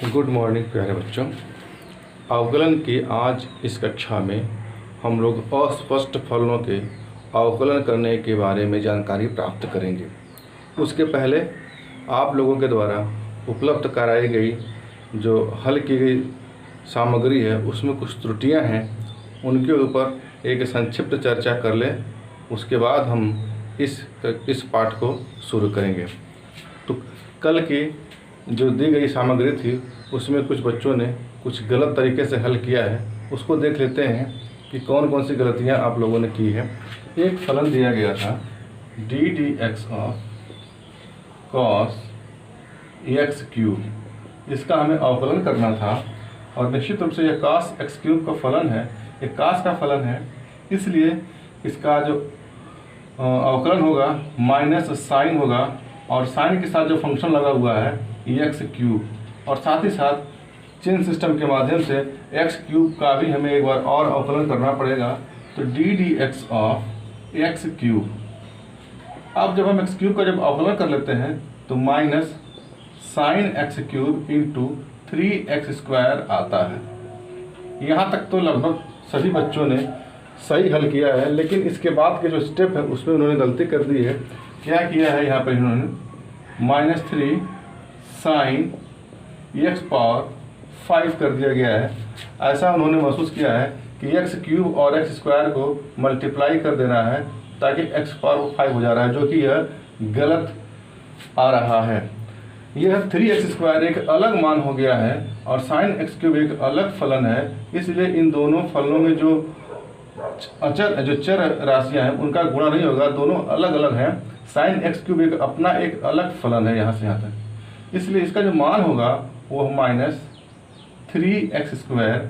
Good morning प्यारे बच्चों। अवकलन की आज इस कक्षा में हम लोग अस्पष्ट फलनों के अवकलन करने के बारे में जानकारी प्राप्त करेंगे। उसके पहले आप लोगों के द्वारा उपलब्ध कराई गई जो हल की गई सामग्री है उसमें कुछ त्रुटियां हैं, उनके ऊपर एक संक्षिप्त चर्चा कर लें। उसके बाद हम इस पाठ को शुरू करेंगे। तो कल की जो दी गई सामग्री थी उसमें कुछ बच्चों ने कुछ गलत तरीके से हल किया है, उसको देख लेते हैं कि कौन कौन सी गलतियां आप लोगों ने की है। एक फलन दिया गया था D d x of cos x cube, इसका हमें अवकलन करना था और निश्चित रूप से यह कॉस एक्स क्यूब का फलन है, ये कॉस का फलन है, इसलिए इसका जो अवकलन होगा माइनस साइन होगा और साइन के साथ जो फंक्शन लगा हुआ है एक्स क्यूब, और साथ ही साथ चिन्ह सिस्टम के माध्यम से एक्स क्यूब का भी हमें एक बार और अवकलन करना पड़ेगा। तो D d x of x cube, अब जब हम एक्स क्यूब का जब अवकलन कर लेते हैं तो minus sine x cube into 3x square आता है। यहाँ तक तो लगभग सभी बच्चों ने सही हल किया है, लेकिन इसके बाद के जो स्टेप है उसमें उन्होंने गलती कर दी है। क्या किया है, यहाँ पर इन्होंने माइनस 3 साइन एक्स पावर 5 कर दिया गया है। ऐसा उन्होंने महसूस किया है कि एक्स क्यूब और एक्स स्क्वायर को मल्टीप्लाई कर देना है ताकि एक्स पावर 5 हो जा रहा है, जो कि यह गलत आ रहा है। यह 3x स्क्वायर एक अलग मान हो गया है और साइन एक्स क्यूब एक अलग फलन है, इसलिए इन दोनों फलनों में जो चर राशियां हैं उनका गुणा नहीं होगा, दोनों अलग अलग हैं। साइन एक्स क्यूब एक अपना एक अलग फलन है यहाँ से यहाँ तक, इसलिए इसका जो मान होगा वो minus 3x square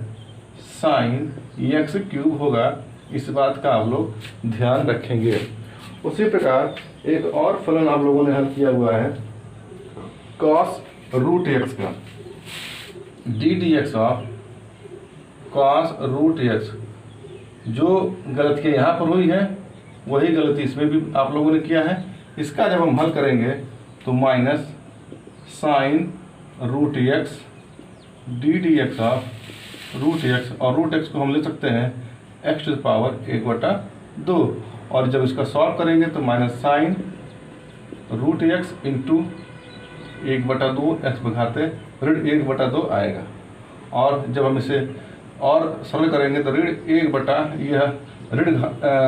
sine x cube होगा। इस बात का आप लोग ध्यान रखेंगे। उसी प्रकार एक और फलन आप लोगों ने हल किया हुआ है कॉस रूट एक्स का, d d x of cos root x. जो गलती यहाँ पर हुई है वही गलती इसमें भी आप लोगों ने किया है। इसका जब हम हल करेंगे तो minus sine root x d d x of root x, और रूट एक्स को हम ले सकते हैं एक्स टू द पावर 1/2, और जब इसका सॉल्व करेंगे तो minus sine root x into 1/2 x बघाते ऋण 1/2 आएगा। और जब हम इसे और सरल करेंगे तो ऋण 1 यह ऋण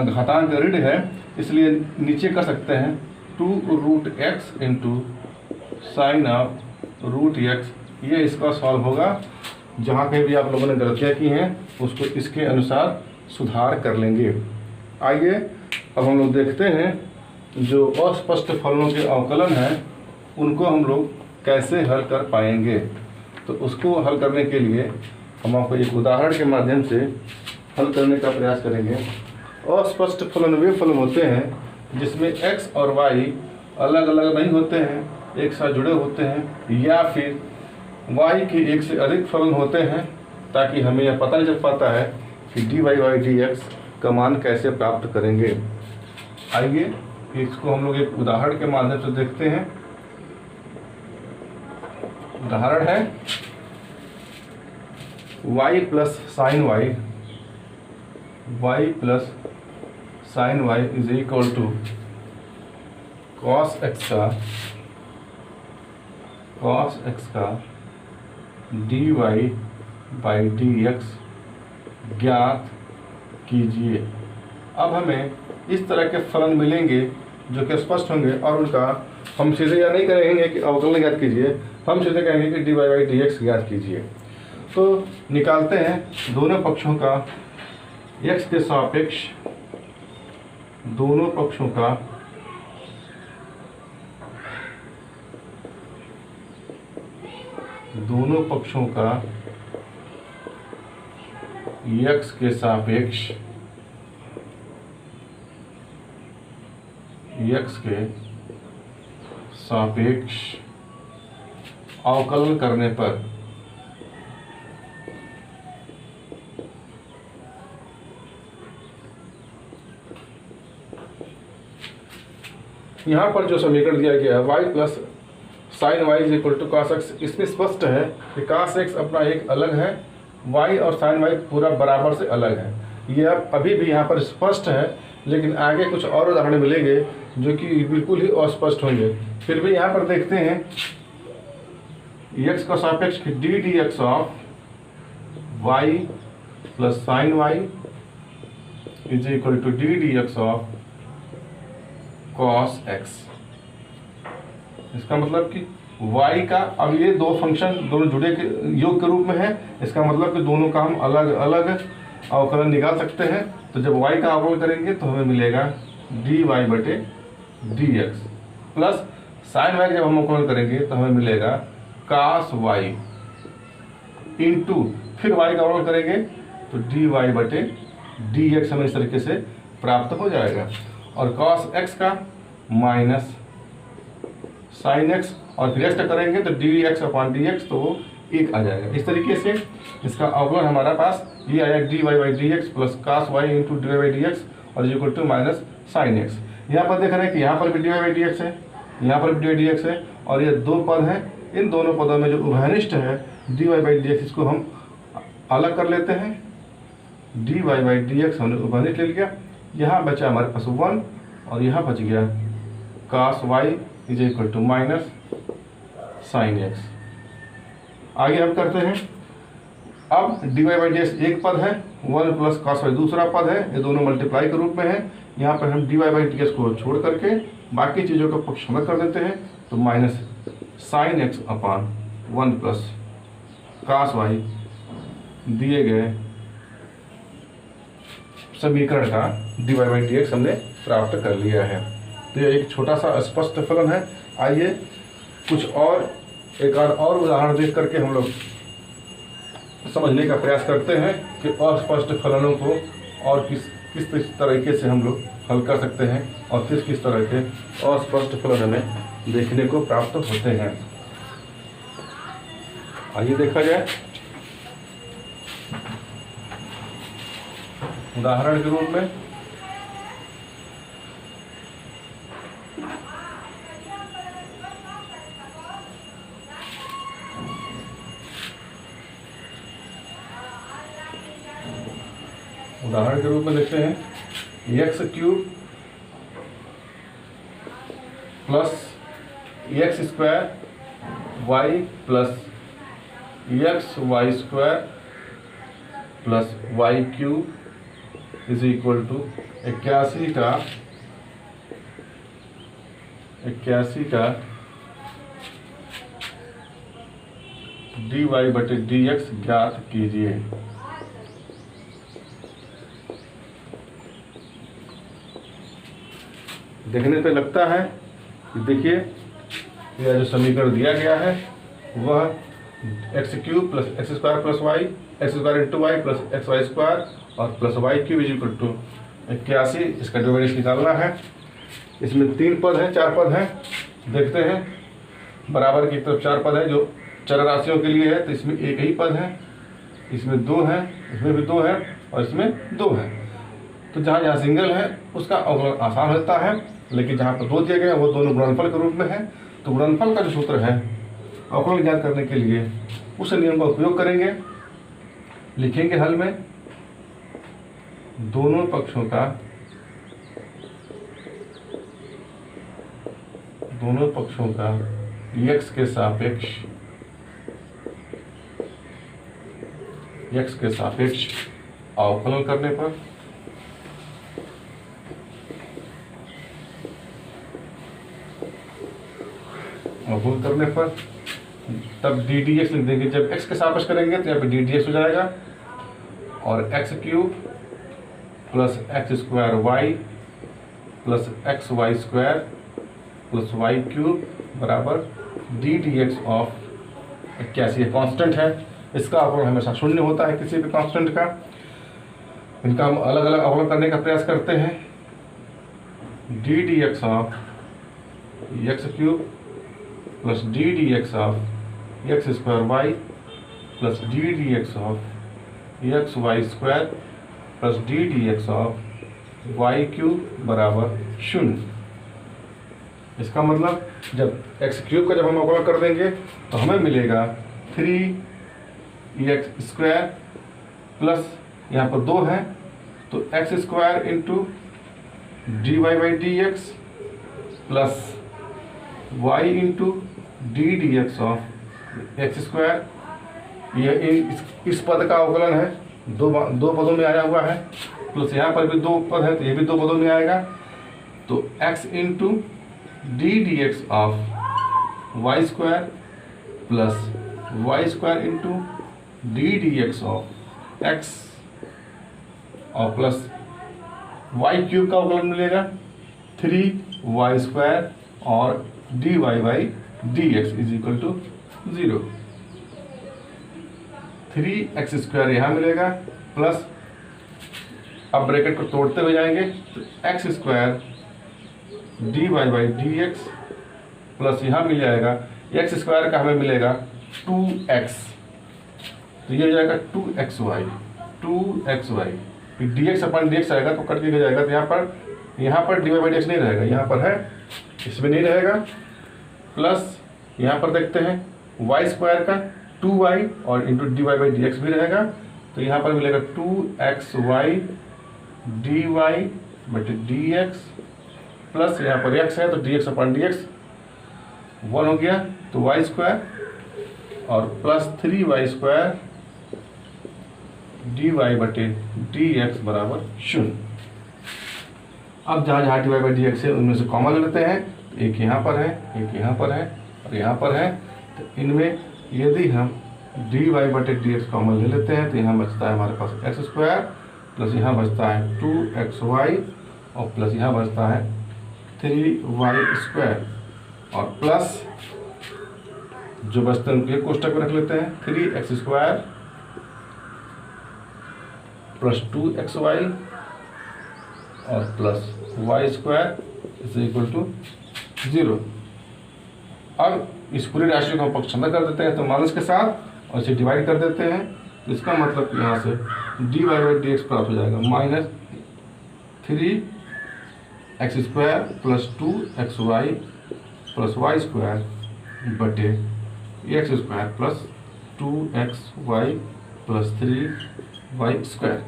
घातांक ऋण है, इसलिए नीचे कर सकते हैं 2 root x into sine of root x. ये इसका सॉल्व होगा। जहाँ कहीं भी आप लोगों ने गलतियाँ की हैं उसको इसके अनुसार सुधार कर लेंगे। आइए अब हम लोग देखते हैं जो अस्पष्ट फलनों के अवकलन हैं उनको हम लोग कैसे हल कर पाएंगे। तो उसको हल करने के लिए हम आपको एक उदाहरण के माध्यम से हल करने का प्रयास करेंगे। अस्पष्ट फलन वे फलन होते हैं जिसमें x और y अलग अलग नहीं होते हैं, एक साथ जुड़े होते हैं, या फिर y के एक से अधिक फलन होते हैं, ताकि हमें यह पता नहीं चल पाता है कि dy by dx का मान कैसे प्राप्त करेंगे। आइए इसको हम लोग एक उदाहरण के माध्यम से देखते हैं। उदाहरण है y plus sine y plus sine y is equal to cos x का dy बाई dx ज्ञात कीजिए। अब हमें इस तरह के फलन मिलेंगे जो कि स्पष्ट होंगे, और उनका हम सीधे यह नहीं कहेंगे कि अवकलन ज्ञात कीजिए, हम सीधे कहेंगे कि dy बाई dx ज्ञात कीजिए। तो निकालते हैं दोनों पक्षों का x के सापेक्ष, दोनों पक्षों का x के सापेक्ष अवकलन करने पर यहाँ पर जो समीकरण दिया गया है y plus sine y is equal to cos x. इसमें स्पष्ट है कि कॉस एक्स अपना एक अलग है, वाई और साइन वाई पूरा बराबर से अलग है। ये अब अभी भी यहाँ पर स्पष्ट है, लेकिन आगे कुछ और उदाहरण मिलेंगे जो कि बिल्कुल ही अस्पष्ट होंगे। फिर भी यहाँ पर देखते हैं एक्स का सापेक्ष d d x of y plus sine y is equal to d d x of cos x. इसका मतलब कि y का, अब ये दो फंक्शन दोनों जुड़े के योग के रूप में है, इसका मतलब कि दोनों का हम अलग अलग अवकलन निकाल सकते हैं। तो जब y का अवकलन करेंगे तो हमें मिलेगा dy बटे dx प्लस साइन y जब हम अवकलन करेंगे तो हमें मिलेगा cos y इंटू फिर y का अवकलन करेंगे तो dy बटे dx हमें इस तरीके से प्राप्त हो जाएगा। और cos x का माइनस साइन एक्स और फिर एक्स करेंगे तो d x upon D x, तो वो 1 आ जाएगा। इस तरीके से इसका अवकलन हमारा पास ये आया d y by d x plus cos y into d y by d x और equal to minus sine x. यहाँ पर देख रहे हैं कि यहाँ पर भी d y by d x है, यहाँ पर भी डी वाई डी एक्स है, और ये दो पद हैं। इन दोनों पदों में जो उभयनिष्ठ है d y by d x, इसको हम अलग कर लेते हैं। D y by d x हमने उभयनिष्ठ ले लिया। यहाँ बचा हमारे पास 1 और यहाँ बच गया cos y is equal to minus sine x. आगे हम करते हैं, अब d y by d x एक पद है, 1 प्लस कॉस वाई दूसरा पद है, ये दोनों मल्टीप्लाई के रूप में है। यहाँ पर हम d y by d x को छोड़ करके बाकी चीज़ों का पक्ष अलग कर देते हैं, तो minus sine x upon 1 plus cos y दिए गए समीकरण का d y by d x हमने प्राप्त कर लिया है। तो ये एक छोटा सा स्पष्ट फलन है। आइए कुछ और एक और उदाहरण देख करके हम लोग समझने का प्रयास करते हैं कि अस्पष्ट फलनों को और किस तरीके से हम लोग हल कर सकते हैं और किस तरह के अस्पष्ट फलन हमें देखने को प्राप्त होते हैं। आइए देखा जाए उदाहरण के रूप में। उदाहरण के रूप में देखते हैं x cube plus x square y plus x y square plus y cube is equal to 81 का डी वाई बटे डी एक्स ज्ञात कीजिए। देखने पे लगता है कि देखिए यह जो समीकरण दिया गया है वह x cube plus x square plus y, x square into y plus x y square और plus y cube is equal to 81, इसका डिवाइडेशन निकालना है। इसमें 3 पद हैं, 4 पद हैं। देखते हैं बराबर की तरफ 4 पद है जो चर राशियों के लिए है, तो इसमें एक ही पद है, इसमें 2 है, इसमें भी 2 है और इसमें 2 है। तो जहाँ सिंगल है उसका अवकलन आसान होता है, लेकिन जहाँ पर 2 दिए गए वो दोनों गुणनफल के रूप में है। तो गुणनफल का जो सूत्र है अवकलन ज्ञात करने के लिए उस नियम का उपयोग करेंगे। लिखेंगे हल में दोनों पक्षों का x के सापेक्ष अवकलन करने पर तब डी डी एक्स लिख देंगे। जब x के सापेक्ष करेंगे तो यहाँ पे डी डी एक्स हो जाएगा और x cube plus x square y plus x y square plus y cube बराबर d d x of 81 constant है। इसका अवकलन हमेशा 0 होता है किसी भी कांस्टेंट का। इनका हम अलग अलग अवकलन करने का प्रयास करते हैं। D d x of x cube plus d d x of x square y plus d d x of x y square plus d d x of y cube बराबर 0। इसका मतलब जब एक्स क्यूब का जब हम अवकलन कर देंगे तो हमें मिलेगा 3x स्क्वायर प्लस यहाँ पर 2 है तो x square into d y by d x plus y into d d x of x square. यह इस पद का अवकलन है, दो पदों में आया हुआ है, प्लस यहाँ पर भी 2 पद है तो ये भी 2 पदों में आएगा। तो x into d d x of y square plus y square into d d x of x और प्लस वाई क्यूब का अवकलन मिलेगा 3y स्क्वायर और d y by d x is equal to 0। 3x square यहाँ मिलेगा plus, अब bracket को तोड़ते हुए जाएंगे तो x square d y by d x plus यहाँ मिल जाएगा एक्स स्क्वायर का हमें मिलेगा 2x, तो ये हो जाएगा 2xy फिर d x upon d x आएगा तो कट के जाएगा, तो यहाँ पर d y by d x नहीं रहेगा, यहाँ पर है इसमें नहीं रहेगा। प्लस यहाँ पर देखते हैं वाई स्क्वायर का 2y और into d y by d x भी रहेगा, तो यहाँ पर मिलेगा 2xy डी वाई बटे डी एक्स प्लस यहाँ पर x है तो d x upon d x 1 हो गया, तो वाई स्क्वायर और plus 3y square d y बटे डी एक्स बराबर 0। अब जहाँ जहाँ d y by d x है उनमें से कॉमन लेते हैं, तो एक यहाँ पर है, एक यहाँ पर है और यहाँ पर है, तो इनमें यदि हम डी वाई बटे डी एक्स कॉमन ले लेते हैं तो यहाँ बचता है हमारे पास एक्स स्क्वायर प्लस यहाँ बचता है 2xy और प्लस यहाँ बचता है 3y स्क्वायर और प्लस जो बचते हैं उनके कोष्टक में रख लेते हैं 3x स्क्वायर प्लस 2xy और plus y square is equal to 0। अब इस पूरी राशि को हम पक्षांतर कर देते हैं तो माइनस के साथ और इसे डिवाइड कर देते हैं, तो इसका मतलब यहाँ से d y by d x प्राप्त हो जाएगा minus 3x square plus 2xy plus y square बटे x square plus 2xy plus 3y square.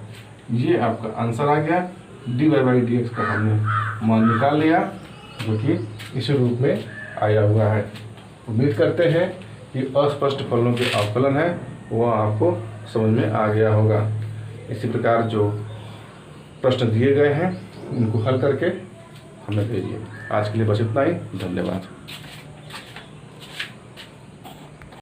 ये आपका आंसर आ गया। D y by d x का हमने मान निकाल लिया जो कि इस रूप में आया हुआ है। उम्मीद करते हैं कि अस्पष्ट फलनों के अवकलन है वह आपको समझ में आ गया होगा। इसी प्रकार जो प्रश्न दिए गए हैं उनको हल करके हमें भेजिए। आज के लिए बस इतना ही, धन्यवाद।